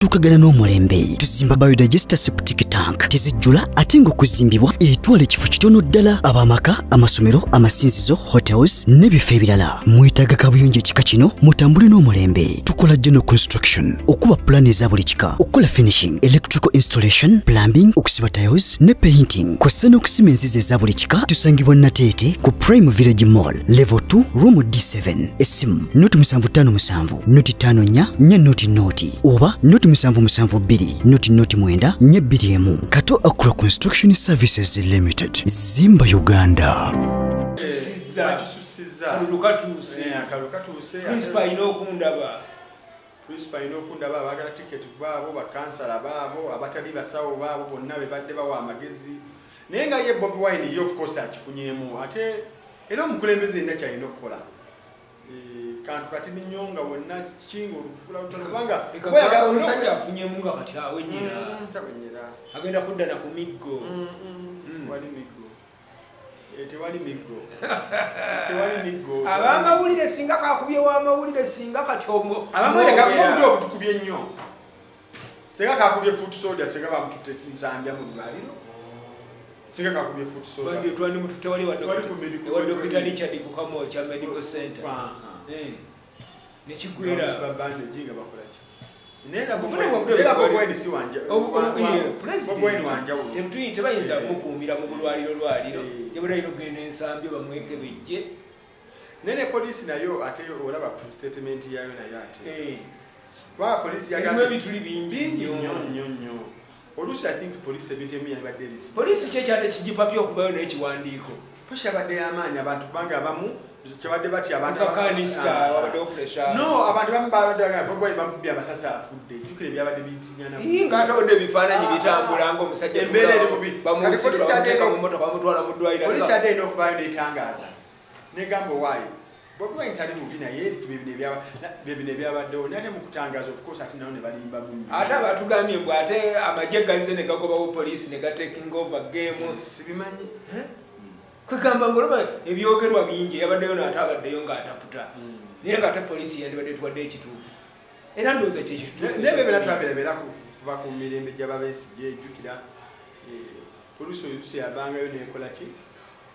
tukagana n'omulembe tuzimba biodigester septic tank tezijjula ate ng'okuzimbibwa etwala ekifo kitono ddala ab'amaka amasomero amasinzizo hotels n'ebifo ebirala mwetaaga kabuyonjo ekika kino mutambule n'omulembe tukola general construction okuba pulaani eza buli kika okukola finishing electrical installation plumbing okusiba tiles ne painting kw'ossa n'okusima enzizi eza buli kika tusangibwa Nateete ku Prime Village Mall level 2 room D7 essimu noti 757 noti 54 noti noti oba noti 772 noti mwenda nye BDM Kato Akura Construction Services Limited Zimba Uganda. Principal inokunda baba bagala ticket babo bakansala babo abatali basawo babo bonna bebadde bawa amagezi naye nga ye Bobi Wine yo of course akifunyemu ate era omukulembeze enda kyalina okukola kantu kati ninyonga wonna kingo olufula utonobanga omusajja afunyemu nga kati awenyera agenda kudda na ku miggo wali miggo tewali miggo abamawulire singa kakubye wamawulire singa kati abamawulire kakubye obutukubye nnyo singa kakubye foot soldier singa bamututte nsambya mu lwaliro singa kakubye foot soldier bandi twani mututewali wa Dr. Richard Kukamocha cha Medical Center nekigwera babande jinga bakolaki nenda Bobi Wine si wanja Bobi Wine wanja temtuyi tebayinza kukuumira mu bulwaliro yabulairo genda ensambyo bamweke bijje nene police nayo ate olaba statement yayo nayo ate wa police yagamwe bituli bingi nnyo olusi I think police ebitemi yabadde lisi police kyekya tekigipapyo okuvayo n'ekiwandiiko pusha badde yamaanya abantu banga abamu kyabadde bati abantu kakanista wabadde pressure no abantu bambadde Bobi Wine bamubya basasa afudde tukire byabadde bitinyana ngata odde bifaananyi bitambula ngo omusajja embere eri mubi bamusitula mu motoka bamutwala mu ddwaliro police ade no kuvayo n'etangaza negambo wayi Bobi Wine tali mubi naye bibine byabaddewo nate mu kutangaza of course ati nawo ne balimba munyo ate abatugambye mbw ate amagye gazze ne gagobawo police ne gateking over game sibimanyi kwegamba ngoloba ebyogerwa bingi yabaddeyo n'atabaddeyo ng'ataputa naye ng'ate poliisi yandibadde tuwadde ekituufu era ndowooza kyekituufu nebe binatwabeera kuva ku mirembe gy'ababeesigye ejjukira poliisi oluusi yabangayo n'ekola ki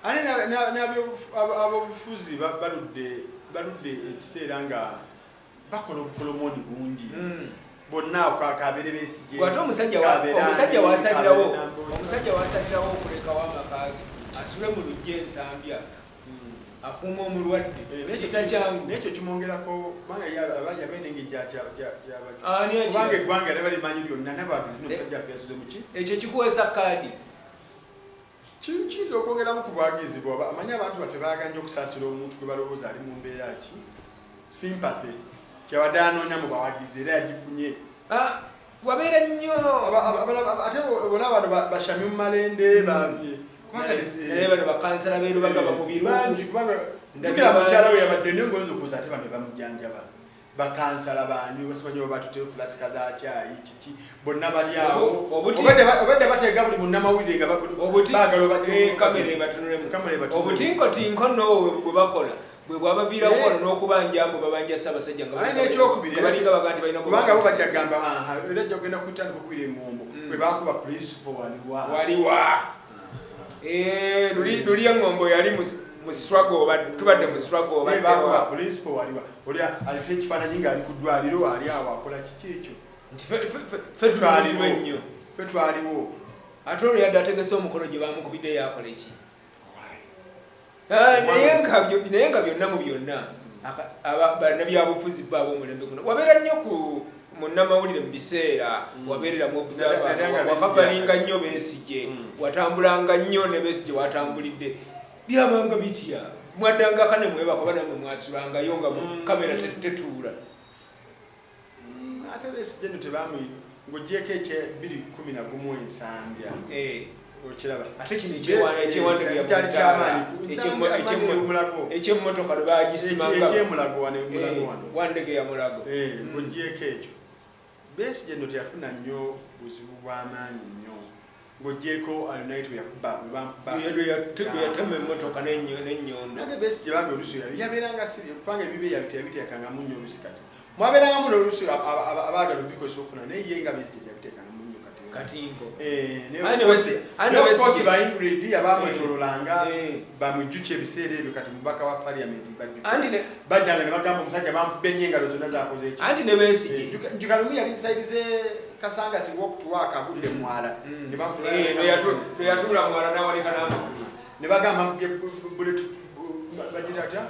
ate n'ab'obufuzi baludde ekiseera nga bakola obukolomoni bungi bonna akabere beesigye ate omusajja wasalirawo okulekawo amakaage asule mu lujja ensambya akuuma omulwadde kita kyangu nekyo kimwongerako abanja benengejja kubanga eggwanga nebalimanyi byonna nabagizi nomusajja affe yasuze muki ekyo kikuweesa kaadi kiyinza okwongeramu ku bwagizi bwoba amanyi abantu baffe baaganya okusaasira omuntu gwe balowooza ali mu mbeera ki sympathy kyabadde anoonya mu bawagizi era yagifunye wabeera nnyo ate olaba bano bashami mu malende bano bakansala beeru bagaba mu birungi ndabira mukyala we yabadde naye ngoyinza okuuza ate bano bamujjanjaba bakansala bani basimanyi oba batute fulasika za caayi kiki bonna bali awo obadde bateega buli munnamawulire nga kamera ebatunulemu obutinkotinko noowe bwe bakola bwe bwabaviirawo wano n'okubanja mbu babanja Ssaabasajja ngabalinga baga nti balina kubanga bo bajja gamba era ajja kugenda kutandika okubira engombo bwe bakuba principal waliwa luli engombo yali mu struggle tubadde mu struggle bakuba principal waliwa oli alite ekifaananyi ng'ali ku ddwaliro ali awo akola kiki ekyo nti fe twaliwo nnyo fe twaliwo ate olwo yadde ategese omukono gye bamukubidde yakola eki naye nga byonna mu byonna bannabyabufuzi baabo omulembe guno wabeera nnyo ku munnamawulire mu biseera wabeereramu obuzawakabalinga nnyo Besigye watambulanga nnyo ne Besigye watambulidde byabanga bitya mwaddanga kane mwebaka banamwe mwasulangayo nga kamera tetuula ate Besigye no tebamu ng'ogyeko ekye 2011 ensambya okiraba ate kino ekyemmotoka lwe bagisimanga wandege ya Mulago ng'ogyeko ekyo Besigye no teyafuna nnyo buzibu bw'amaanyi nnyo ng'ogyeko alinaito yakuba yatema emmotoka n'ennyondo ate Besigye bambi oluusi yabeeranga kubanga ebibe yabiteekanga mu nnyo oluusi kati mwabeeranga muno oluusi abaagala obikozesa okufuna naye ye nga Besigye yabiteekanga mu nnyo katingo of course ba Ingrid abamwetoololanga bamujjukya ebiseera ebyo kati mubaka wa parliament bajjanga ne bagamba omusajja bamubba ennyo engalo zonna zakoze eki anti ne Besigye Njukalumu yali nsaidize Kasanga ati walk to work agudde mwala lwe yatuula mwala n'awoneka n'amakulu ne bagamba bullet bagitata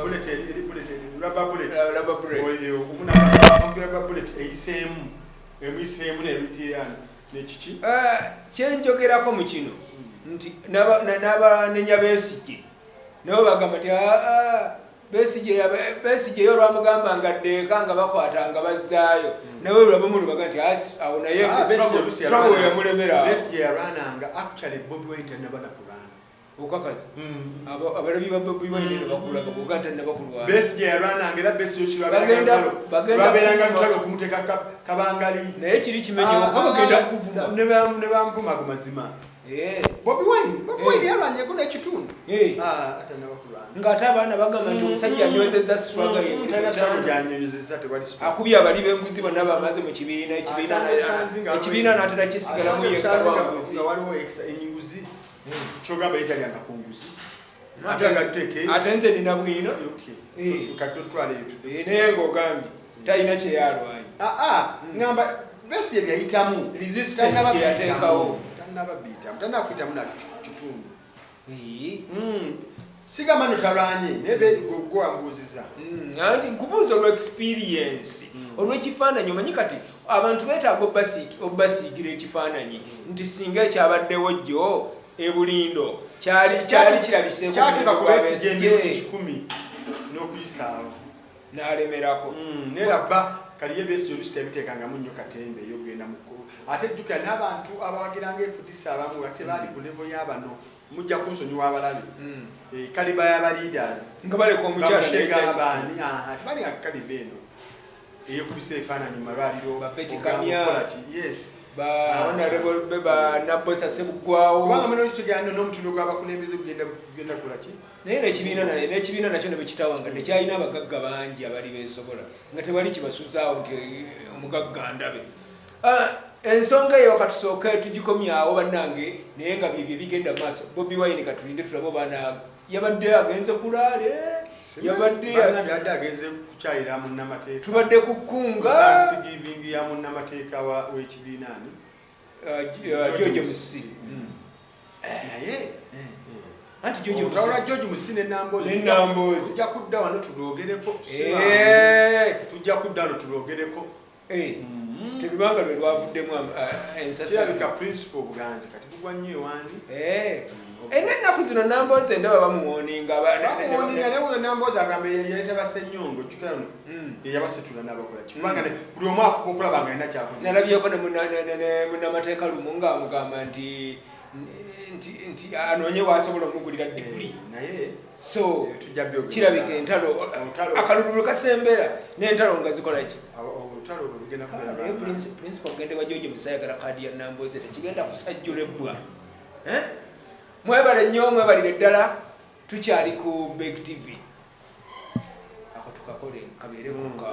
bullet rubber bullet oyo rubber bullet eyiseemu n'ebitirana n'ekiki kyenjogerako mu kino nti n'abanenya Besigye nabo bagamba nti Besigye yo lwamugamba nga ddeeka nga bakwata nga bazzaayo nawe lwabamu lubaga nti awo naye struggle yamulemera Besigye yarwananga actually Bobi Wine tannaba nakulwana okakazi abalabi ba Bobi Wine ne bakulaga boga tannaba kulwana Besigye yarwananga era Besigye babeeranga lutalo okumuteeka kabangali naye kiri kimenyewo bagenda kuvuma ne bamvuma ku mazima Bobi Wine yalwanyeko n'ekitundu atannaba kulwana ng'ate abaana bagamba nti omusajja anywezezza struggle akubye abali b'enguzi bonna bamaze mu ekibiina n'atera kisigalamu yekka lwanguzi waliwo enguzi kyogamba yitalyanga ku nguzi ate nze nina bwino naye ng'ogambye talina kyeyalwanya ngamba Besigye byayitamu resistance yateekawo tannakuyitamu na kitundu sigamba notalwanye naye gwewambuuziza anti nkubuuza olw'experience olw'ekifaananyi omanyi kati abantu beetaaga obbasiigira ekifaananyi nti singa ekyabaddewo jjo ebulindo kyali kirabiseeko kyatuuka ku Besigye 10 n'okuyisaawo n'alemerako nerabba kaliye Besigye oluusi tabiteekangamu nnyo katembe eyogenda mukulu ate jjukira n'abantu abawagiranga FDC abamu ate baali ku level y'abano mujja kunsonyiwa abalabe kaliba y'aba leaders nga baleka omukyala n'abaani ati bali nga kaliba eno eyokubisa ebifaananyi mu malwaliro honorable Nabbosa Ssebuggwawo kubanga muno kikyogera n'omutindo gw'abakulembeze gugenda kulaki naye n'ekibiina nakyo ne bekitawanga tekyalina abagagga bangi abali beesobola nga tewali kibasuzaawo nti omugagga ndabe ensonga eyo katusooke tugikomyawo bannange naye nga byebyo bigenda maaso Bobi Wine katulinde tulabe obaana yabadde agenze kulaale yabadde agenze kukyayira munnamateeka tubadde ku kkunga Thanksgiving ya munnamateeka w'ekibiina ani George Musi naye anti George Musi ne Namboozi tujja kudda wano tulwogereko tujja kudda wano tulwogereko terubanga lwe lwavuddemu ensasa kirabika principal obuganzi kati bugwa nnyo ewaani ennaku zino Namboozi ndaba bamuwoninga naye Namboozi agamba yaleeta Ssenyongo jjukira no yabasetula n'abakola ki kubanga buli omu afuba okulaba nga alina kyakoze nalabyeko ne munnamateeka lumu ng'amugamba nti anoonye waasobola omugulira diguli naye so kirabika entalo akalulu lwe kasembera n'entalo nga zikola ki naye principal ogende wa George Musi ayagala kaadi ya Namboozi tekigenda kusajjulebwa mwebale nnyo mwebalire ddala tukyali ku Beg TV ako tukakole kabeere kuka